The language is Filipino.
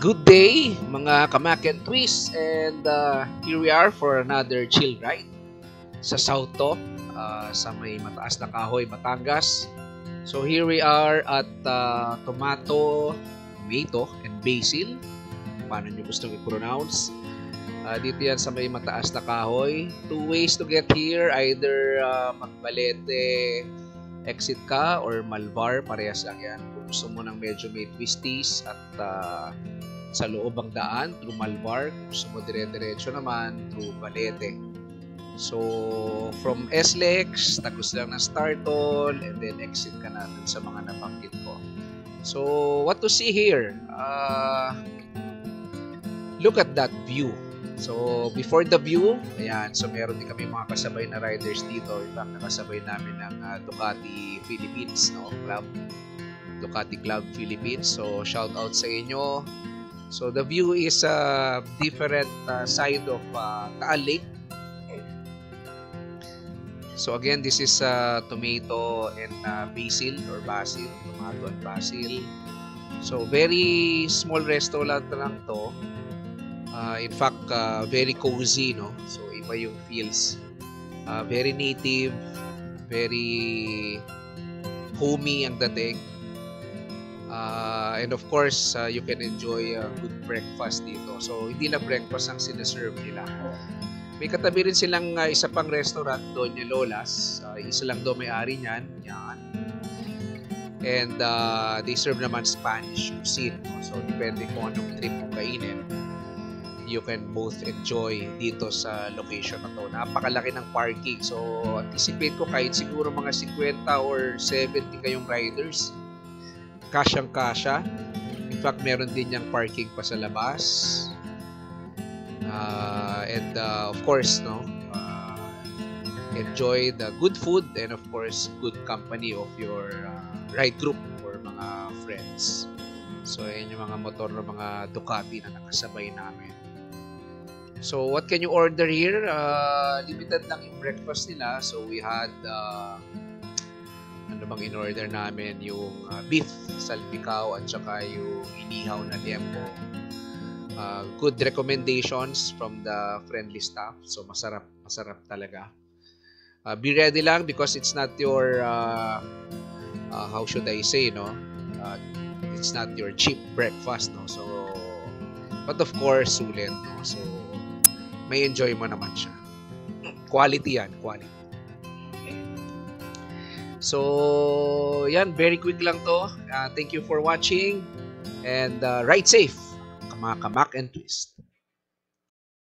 Good day mga kamak and twist, and here we are for another chill ride sa South to, sa may mataas na kahoy, Batangas. So here we are at tomato and basil, paano nyo gustong i-pronounce. Dito yan sa may mataas na kahoy. Two ways to get here, either Magbalete exit ka or Malvar, parehas lang yan. Kung gusto mo ng medyo may twisties at sa loob ang daan through Malvar, kung gusto mo dire-diretso naman through Balete. So from SLEX, tagos lang ng Startol, and then exit ka na dun sa mga nabanggit ko. So what to see here? Look at that view. So before the view, ayan, so meron din kami mga kasabay na riders dito. In fact, nakasabay namin ng Ducati Philippines, no, club. Ducati Club Philippines. So shout out sa inyo. So the view is a different side of Taal Lake. So again, this is tomato and basil or basil, tomato and basil. So very small restaurant lang to. In fact, very cozy, no? So iba yung feels. Very native, very homey ang dating. And of course, you can enjoy a good breakfast dito. So hindi lang breakfast ang sinaserve nila. May katabi rin silang isa pang restaurant, Doña Lola's. Isa lang daw may-ari niyan. Yan. And they serve naman Spanish cuisine. So depende kung anong trip mo kainin, you can both enjoy dito sa location na to. Napakalaki ng parking. So anticipate ko kahit siguro mga 50 or 70 kayong riders, kasyang-kasya. In fact, meron din yung parking pa sa labas. And of course, no, enjoy the good food and of course good company of your ride group or mga friends. So ayan yung mga motor ng mga Ducati na nakasabay namin. So what can you order here? Limited lang yung breakfast nila. So we had ano bang in-order namin, yung beef salpicao at saka yung inihaw na liempo. Good recommendations from the friendly staff. So masarap talaga. Be ready lang because it's not your how should I say, no? It's not your cheap breakfast, no? So but of course sulit, no? So may enjoy mo naman siya. Quality yan, quality. Okay. So yan, very quick lang to. Thank you for watching and ride safe, mga kamak and twist.